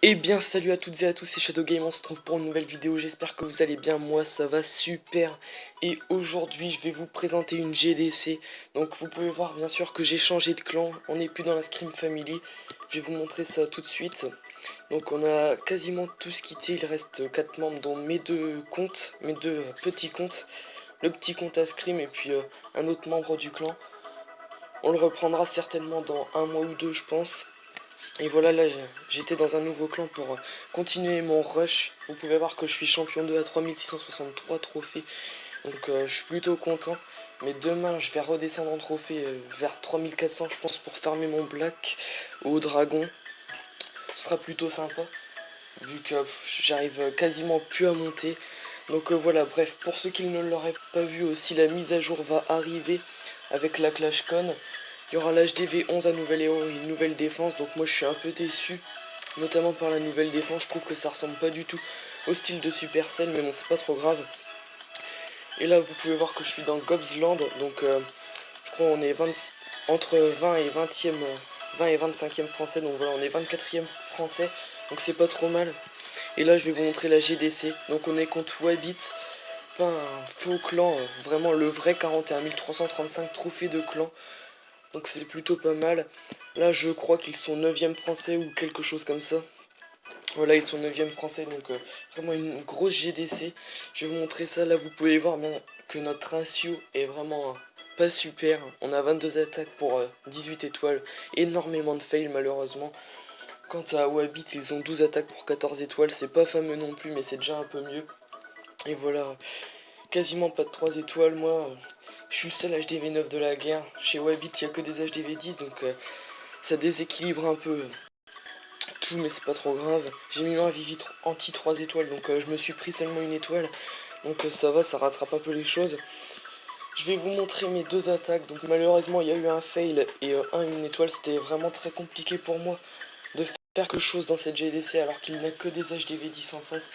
Eh bien salut à toutes et à tous, c'est Shadow Game, on se retrouve pour une nouvelle vidéo, j'espère que vous allez bien, moi ça va super. Et aujourd'hui je vais vous présenter une GDC, donc vous pouvez voir bien sûr que j'ai changé de clan, on n'est plus dans la Scream Family, je vais vous montrer ça tout de suite. Donc on a quasiment tous quitté, il reste 4 membres dont mes deux comptes, mes deux petits comptes, le petit compte à Scream et puis un autre membre du clan. On le reprendra certainement dans un mois ou deux je pense. Et voilà, là j'étais dans un nouveau clan pour continuer mon rush. Vous pouvez voir que je suis champion 2 à 3663 trophées. Donc je suis plutôt content. Mais demain je vais redescendre en trophée vers 3400 je pense pour farmer mon black au dragon. Ce sera plutôt sympa. Vu que j'arrive quasiment plus à monter. Donc voilà, bref, pour ceux qui ne l'auraient pas vu aussi, la mise à jour va arriver avec la ClashCon. Il y aura l'HDV 11 à nouvel héros et une nouvelle défense, donc moi je suis un peu déçu, notamment par la nouvelle défense. Je trouve que ça ressemble pas du tout au style de Supercell, mais bon, c'est pas trop grave. Et là, vous pouvez voir que je suis dans Gobsland, donc je crois on est entre 20 et 20e, 20 et 25e français, donc voilà, on est 24e français, donc c'est pas trop mal. Et là, je vais vous montrer la GDC, donc on est contre Wabit, pas un faux clan, vraiment le vrai 41 335 trophées de clan. Donc c'est plutôt pas mal. Là je crois qu'ils sont 9e français ou quelque chose comme ça. Voilà, ils sont 9e français, donc vraiment une grosse GDC. Je vais vous montrer ça. Là vous pouvez voir bien que notre ratio est vraiment pas super. On a 22 attaques pour 18 étoiles. Énormément de fails malheureusement. Quant à Wabit, ils ont 12 attaques pour 14 étoiles. C'est pas fameux non plus, mais c'est déjà un peu mieux. Et voilà, quasiment pas de 3 étoiles. Moi, je suis le seul HDV 9 de la guerre. Chez Wabit, il n'y a que des HDV 10, donc ça déséquilibre un peu tout, mais c'est pas trop grave. J'ai mis un Vivi anti 3 étoiles, donc je me suis pris seulement une étoile. Donc ça va, ça rattrape un peu les choses. Je vais vous montrer mes deux attaques. Donc malheureusement, il y a eu un fail et une étoile. C'était vraiment très compliqué pour moi de faire quelque chose dans cette GDC alors qu'il n'y a que des HDV 10 en face.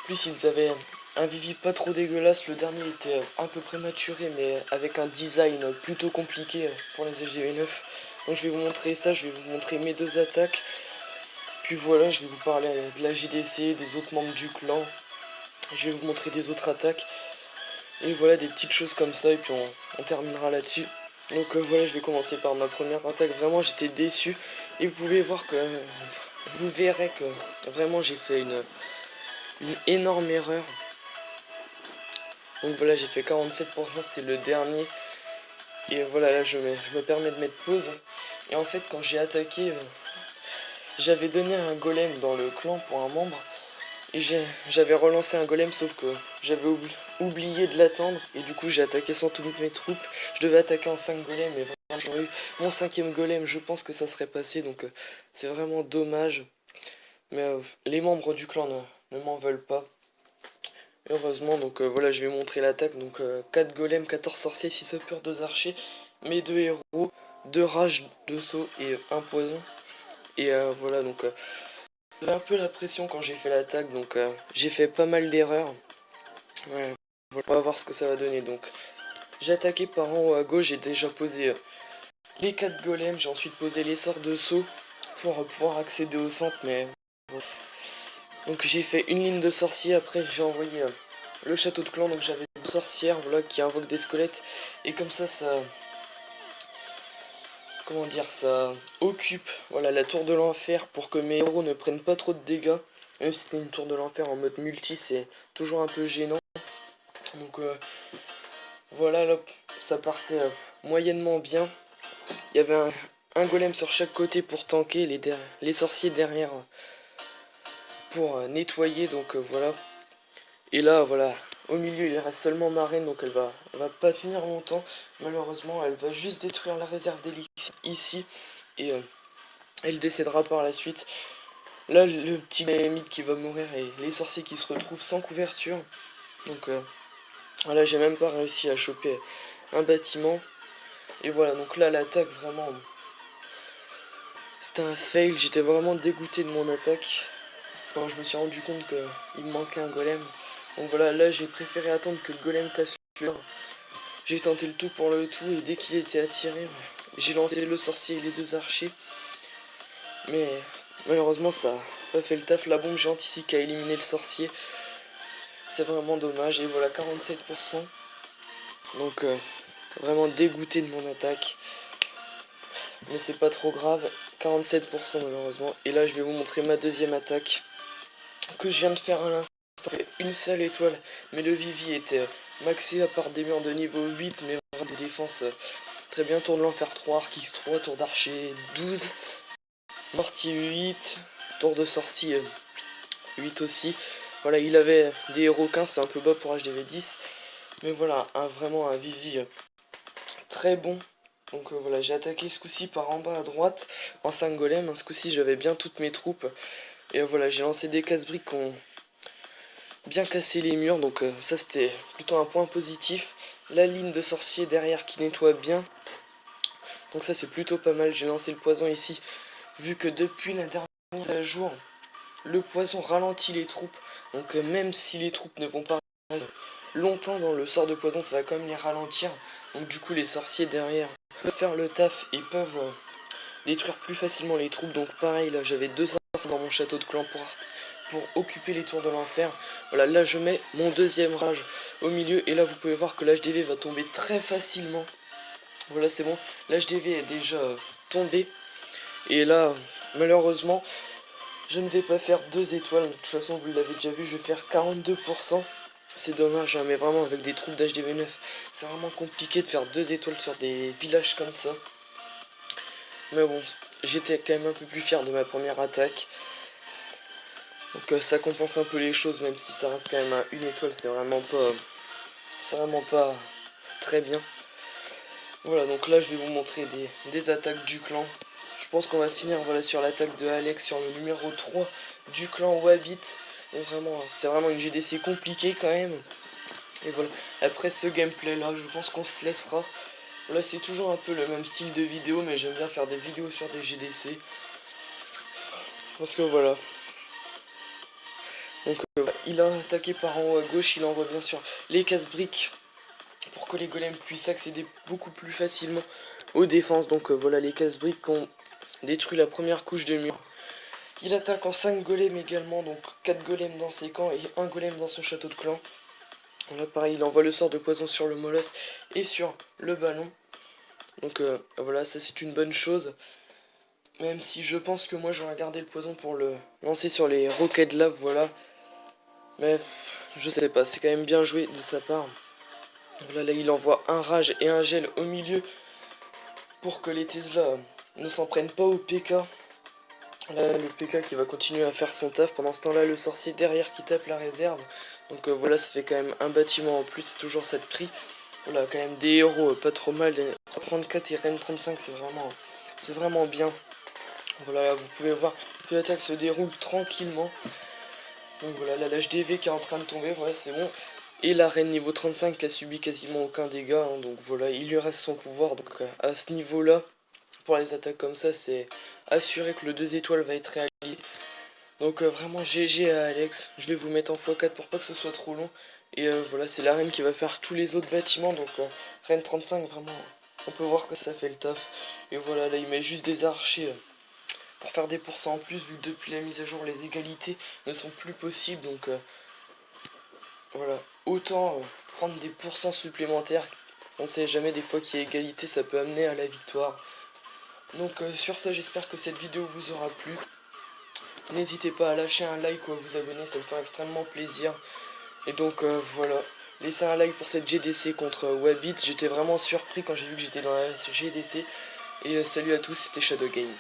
Plus ils avaient un Vivi pas trop dégueulasse. Le dernier était un peu prématuré, mais avec un design plutôt compliqué pour les HDV 9. Donc je vais vous montrer ça, je vais vous montrer mes deux attaques. Puis voilà, je vais vous parler de la JDC, des autres membres du clan. Je vais vous montrer des autres attaques. Et voilà, des petites choses comme ça, et puis on terminera là-dessus. Donc voilà, je vais commencer par ma première attaque. Vraiment, j'étais déçu. Et vous pouvez voir que... vous verrez que vraiment j'ai fait une énorme erreur. Donc voilà, j'ai fait 47%, c'était le dernier. Et voilà, là je me permets de mettre pause. Et en fait, quand j'ai attaqué, j'avais donné un golem dans le clan pour un membre. Et j'avais relancé un golem, sauf que j'avais oublié de l'attendre. Et du coup, j'ai attaqué sans toutes mes troupes. Je devais attaquer en 5 golems, mais vraiment, j'aurais eu mon 5e golem. Je pense que ça serait passé, donc c'est vraiment dommage. Mais les membres du clan ne m'en veulent pas. Heureusement, donc voilà, je vais montrer l'attaque. Donc 4 golems, 14 sorciers, 6 sapeurs, 2 archers, mes 2 héros, 2 rages, 2 sauts et un poison. Et voilà, donc j'avais un peu la pression quand j'ai fait l'attaque, donc j'ai fait pas mal d'erreurs. Ouais, voilà, on va voir ce que ça va donner. Donc j'ai attaqué par en haut à gauche, j'ai déjà posé les 4 golems, j'ai ensuite posé les sorts de saut pour pouvoir accéder au centre, mais voilà. Donc j'ai fait une ligne de sorciers, après j'ai envoyé le château de clan, donc j'avais deux sorcières voilà, qui invoquent des squelettes, et comme ça comment dire, ça occupe voilà, la tour de l'enfer pour que mes héros ne prennent pas trop de dégâts. Même si c'était une tour de l'enfer en mode multi, c'est toujours un peu gênant. Donc voilà, là, ça partait moyennement bien. Il y avait un golem sur chaque côté pour tanker, les sorciers derrière pour nettoyer, donc voilà. Et là, voilà, au milieu, il reste seulement Marraine, donc elle va pas tenir longtemps. Malheureusement, elle va juste détruire la réserve d'élixir ici, et elle décédera par la suite. Là, le petit mythe qui va mourir et les sorciers qui se retrouvent sans couverture. Donc voilà, j'ai même pas réussi à choper un bâtiment. Et voilà, donc là, l'attaque, vraiment, c'était un fail. J'étais vraiment dégoûté de mon attaque. Quand je me suis rendu compte qu'il me manquait un golem. Donc voilà, là, j'ai préféré attendre que le golem casse le mur. J'ai tenté le tout pour le tout, et dès qu'il était attiré, j'ai lancé le sorcier et les deux archers. Mais malheureusement, ça pas fait le taf. La bombe géante ici qui a éliminé le sorcier. C'est vraiment dommage. Et voilà, 47%. Donc vraiment dégoûté de mon attaque. Mais c'est pas trop grave. 47% malheureusement. Et là je vais vous montrer ma deuxième attaque que je viens de faire à l'instant. Ça fait une seule étoile. Mais le Vivi était maxé à part des murs de niveau 8. Mais vraiment des défenses très bien. Tour de l'enfer 3, arc X3, tour d'archer 12. Mortier 8. Tour de sorcier 8 aussi. Voilà, il avait des héros 15, c'est un peu bas pour HDV 10. Mais voilà, vraiment un Vivi très bon. Donc voilà, j'ai attaqué ce coup-ci par en bas à droite en 5 golems. Ce coup-ci, j'avais bien toutes mes troupes. Et voilà, j'ai lancé des casse-briques qui ont bien cassé les murs. Donc ça, c'était plutôt un point positif. La ligne de sorcier derrière qui nettoie bien. Donc ça, c'est plutôt pas mal. J'ai lancé le poison ici. Vu que depuis la dernière mise à jour, le poison ralentit les troupes. Donc même si les troupes ne vont pas rester longtemps dans le sort de poison, ça va quand même les ralentir. Donc du coup, les sorciers derrière peuvent faire le taf et peuvent détruire plus facilement les troupes. Donc pareil, là j'avais 2 sorciers dans mon château de clan pour occuper les tours de l'enfer. Voilà, là je mets mon deuxième rage au milieu. Et là vous pouvez voir que l'HDV va tomber très facilement. Voilà, c'est bon, l'HDV est déjà tombé. Et là, malheureusement, je ne vais pas faire 2 étoiles. De toute façon, vous l'avez déjà vu, je vais faire 42%. C'est dommage, hein, mais vraiment avec des troupes d'HDV 9, c'est vraiment compliqué de faire 2 étoiles sur des villages comme ça. Mais bon, j'étais quand même un peu plus fier de ma première attaque. Donc ça compense un peu les choses, même si ça reste quand même à 1 étoile, c'est vraiment pas très bien. Voilà, donc là je vais vous montrer des attaques du clan. Je pense qu'on va finir voilà, sur l'attaque de Alex, sur le numéro 3 du clan Wabbit. Donc vraiment, c'est vraiment une GDC compliquée quand même. Et voilà, après ce gameplay là, je pense qu'on se laissera. Là c'est toujours un peu le même style de vidéo, mais j'aime bien faire des vidéos sur des GDC. Parce que voilà. Donc il a attaqué par en haut à gauche, il envoie bien sûr les casse-briques pour que les golems puissent accéder beaucoup plus facilement aux défenses. Donc voilà les casse-briques qui ont détruit la première couche de mur. Il attaque en 5 golems également, donc 4 golems dans ses camps et 1 golem dans son château de clan. Là pareil, il envoie le sort de poison sur le molosse et sur le ballon. Donc voilà, ça c'est une bonne chose. Même si je pense que moi j'aurais gardé le poison pour le lancer sur les roquettes de lave, voilà. Mais je sais pas, c'est quand même bien joué de sa part. Là il envoie un rage et un gel au milieu pour que les Tesla ne s'en prennent pas au PK. Là le PK qui va continuer à faire son taf. Pendant ce temps là le sorcier derrière qui tape la réserve. Donc voilà, ça fait quand même un bâtiment en plus, c'est toujours ça de prix. Voilà, quand même des héros pas trop mal. 34 et Reine 35, c'est vraiment bien. Voilà, là, vous pouvez voir que l'attaque se déroule tranquillement. Donc voilà, là l'HDV qui est en train de tomber, voilà c'est bon. Et la reine niveau 35 qui a subi quasiment aucun dégât, hein, donc voilà, il lui reste son pouvoir. Donc à ce niveau là, pour les attaques comme ça, c'est assuré que le 2 étoiles va être réalisé. Donc vraiment GG à Alex, je vais vous mettre en x4 pour pas que ce soit trop long. Et voilà, c'est la reine qui va faire tous les autres bâtiments, donc reine 35 vraiment, on peut voir que ça fait le taf. Et voilà, là il met juste des archers pour faire des pourcents en plus, vu que depuis la mise à jour les égalités ne sont plus possibles. Donc voilà, autant prendre des pourcents supplémentaires. On sait jamais, des fois qu'il y a égalité, ça peut amener à la victoire. Donc sur ce, j'espère que cette vidéo vous aura plu. N'hésitez pas à lâcher un like ou à vous abonner, ça me fait extrêmement plaisir. Et donc voilà, laissez un like pour cette GDC contre Wabbit. J'étais vraiment surpris quand j'ai vu que j'étais dans la GDC. Et salut à tous, c'était Shadow Game.